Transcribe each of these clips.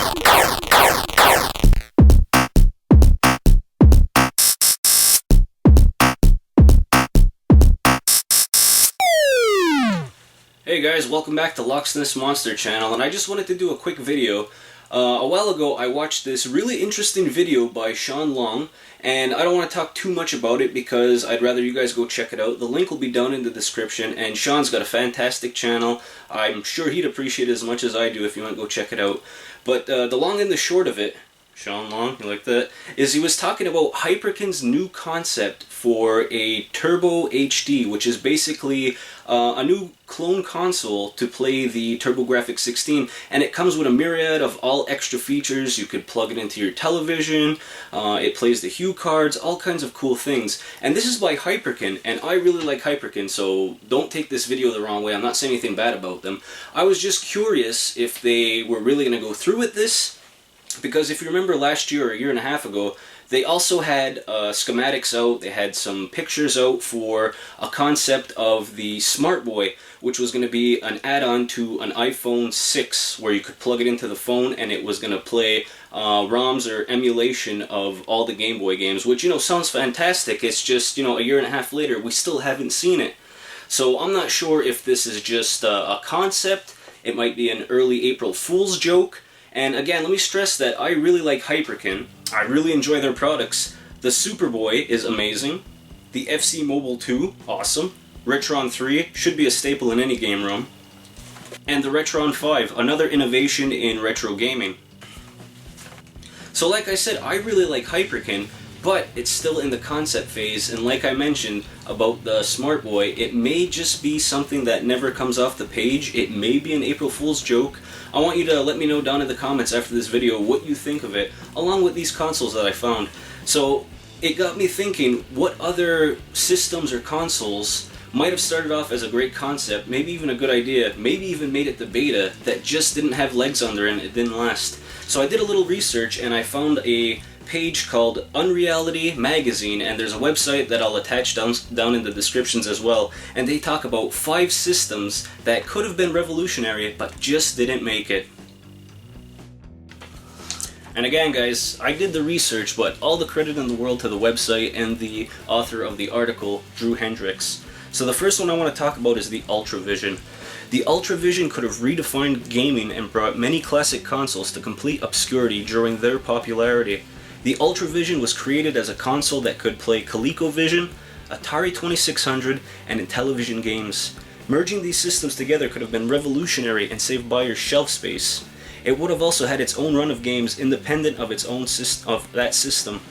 Hey guys, welcome back to Loch's SNES Monster channel, and I just wanted to do a quick video. A while ago I watched this really interesting video by Shawn, and I don't want to talk too much about it because I'd rather you guys go check it out. The link will be down in the description, and Shawn's got a fantastic channel. I'm sure he'd appreciate it as much as I do if you want to go check it out. But the long and the short of it, Shawn, you like that? Is he was talking about Hyperkin's new concept for a Turbo HD, which is basically a new clone console to play the TurboGrafx 16, and it comes with a myriad of all extra features. You could plug it into your television, it plays the hue cards, all kinds of cool things. And this is by Hyperkin, and I really like Hyperkin, so don't take this video the wrong way. I'm not saying anything bad about them. I was just curious if they were really going to go through with this, because if you remember last year or a year and a half ago, they also had schematics out, they had some pictures out for a concept of the Smart Boy, which was going to be an add-on to an iPhone 6, where you could plug it into the phone and it was going to play ROMs or emulation of all the Game Boy games, which, you know, sounds fantastic. It's just, you know, a year and a half later, we still haven't seen it. So I'm not sure if this is just a concept. It might be an early April Fool's joke. And again, let me stress that I really like Hyperkin. I really enjoy their products. The Superboy is amazing. The FC Mobile 2, awesome. Retron 3 should be a staple in any game room. And the Retron 5, another innovation in retro gaming. So like I said, I really like Hyperkin, but it's still in the concept phase, and like I mentioned about the Smart Boy, it may just be something that never comes off the page. It may be an April Fool's joke. I want you to let me know down in the comments after this video what you think of it, along with these consoles that I found. So it got me thinking, what other systems or consoles might have started off as a great concept, maybe even a good idea, maybe even made it to beta, that just didn't have legs under it and it didn't last. So I did a little research and I found a page called Unreality Magazine, and there's a website that I'll attach down in the descriptions as well, and they talk about 5 systems that could have been revolutionary but just didn't make it. And again guys, I did the research, but all the credit in the world to the website and the author of the article, Drew Hendricks. So the first one I want to talk about is the Ultravision. The Ultravision could have redefined gaming and brought many classic consoles to complete obscurity during their popularity. The Ultravision was created as a console that could play ColecoVision, Atari 2600, and Intellivision games. Merging these systems together could have been revolutionary and saved buyers shelf space. It would have also had its own run of games independent of its own that system.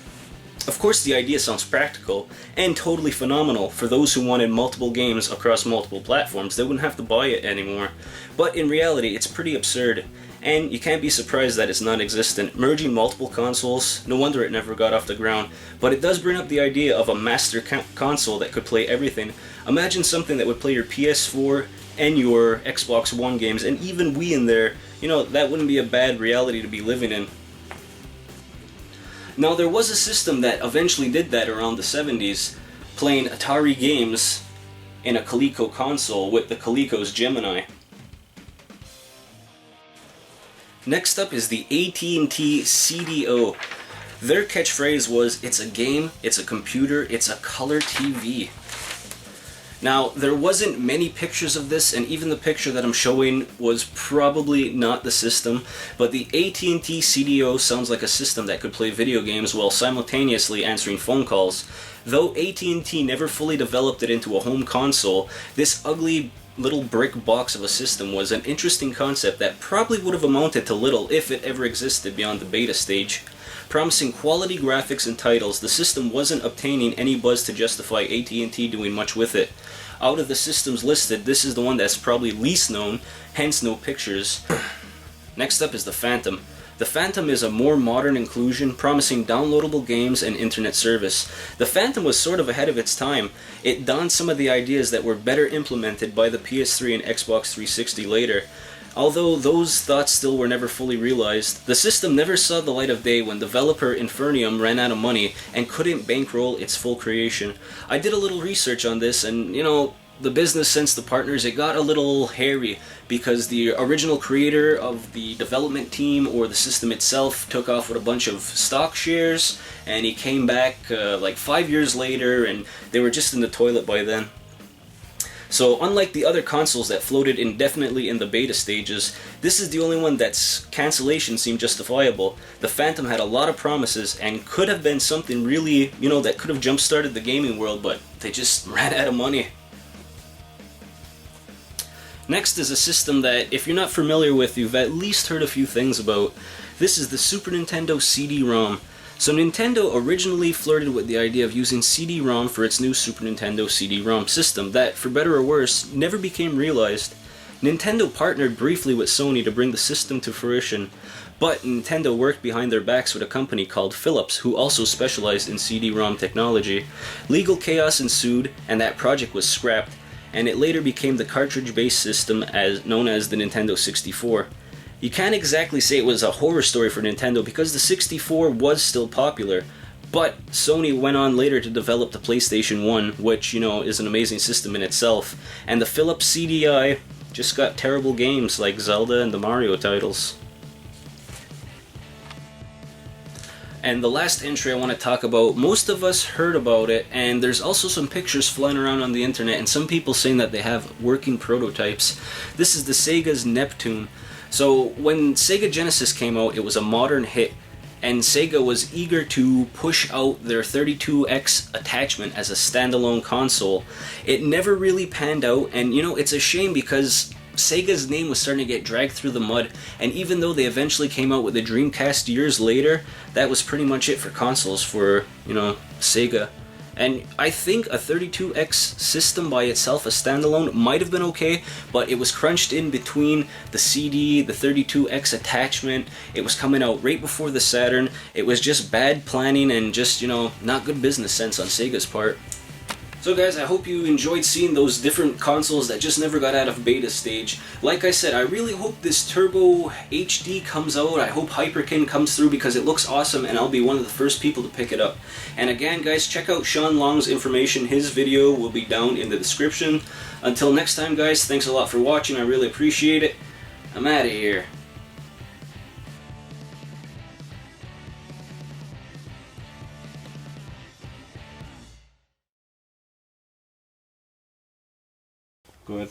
Of course, the idea sounds practical and totally phenomenal for those who wanted multiple games across multiple platforms. They wouldn't have to buy it anymore. But in reality, it's pretty absurd. And you can't be surprised that it's non-existent. Merging multiple consoles, no wonder it never got off the ground. But it does bring up the idea of a master console that could play everything. Imagine something that would play your PS4 and your Xbox One games, and even Wii in there. You know, that wouldn't be a bad reality to be living in. Now, there was a system that eventually did that around the 70s, playing Atari games in a Coleco console with the Coleco's Gemini. Next up is the AT&T TCDo. Their catchphrase was, "It's a game, it's a computer, it's a color TV." Now, there wasn't many pictures of this, and even the picture that I'm showing was probably not the system, but the AT&T TCDo sounds like a system that could play video games while simultaneously answering phone calls. Though AT&T never fully developed it into a home console, this ugly little brick box of a system was an interesting concept that probably would have amounted to little if it ever existed beyond the beta stage. Promising quality graphics and titles, the system wasn't obtaining any buzz to justify AT&T doing much with it. Out of the systems listed, this is the one that's probably least known, hence no pictures. Next up is the Phantom. The Phantom is a more modern inclusion, promising downloadable games and internet service. The Phantom was sort of ahead of its time. It donned some of the ideas that were better implemented by the PS3 and Xbox 360 later. Although those thoughts still were never fully realized, the system never saw the light of day when developer Infernium ran out of money and couldn't bankroll its full creation. I did a little research on this, and you know, the business sense, the partners, it got a little hairy because the original creator of the development team or the system itself took off with a bunch of stock shares, and he came back like 5 years later, and they were just in the toilet by then. So unlike the other consoles that floated indefinitely in the beta stages, this is the only one that's cancellation seemed justifiable. The Phantom had a lot of promises and could have been something really, you know, that could have jump-started the gaming world, but they just ran out of money. Next is a system that, if you're not familiar with, you've at least heard a few things about. This is the Super Nintendo CD-ROM. So Nintendo originally flirted with the idea of using CD-ROM for its new Super Nintendo CD-ROM system that, for better or worse, never became realized. Nintendo partnered briefly with Sony to bring the system to fruition, but Nintendo worked behind their backs with a company called Philips, who also specialized in CD-ROM technology. Legal chaos ensued, and that project was scrapped, and it later became the cartridge-based system known as the Nintendo 64. You can't exactly say it was a horror story for Nintendo because the 64 was still popular, but Sony went on later to develop the PlayStation 1, which, you know, is an amazing system in itself, and the Philips CDI just got terrible games like Zelda and the Mario titles. And the last entry I want to talk about, most of us heard about it, and there's also some pictures flying around on the internet and some people saying that they have working prototypes. This is the Sega's Neptune. So when Sega Genesis came out, it was a modern hit, and Sega was eager to push out their 32X attachment as a standalone console. It never really panned out, and you know, it's a shame because Sega's name was starting to get dragged through the mud, and even though they eventually came out with the Dreamcast years later, that was pretty much it for consoles for, you know, Sega. And I think a 32X system by itself, a standalone, might have been okay, but it was crunched in between the CD, the 32X attachment, it was coming out right before the Saturn, it was just bad planning and just, you know, not good business sense on Sega's part. So guys, I hope you enjoyed seeing those different consoles that just never got out of beta stage. Like I said, I really hope this Turbo HD comes out. I hope Hyperkin comes through because it looks awesome and I'll be one of the first people to pick it up. And again guys, check out Shawn Long's information. His video will be down in the description. Until next time guys, thanks a lot for watching. I really appreciate it. I'm out of here. Go ahead.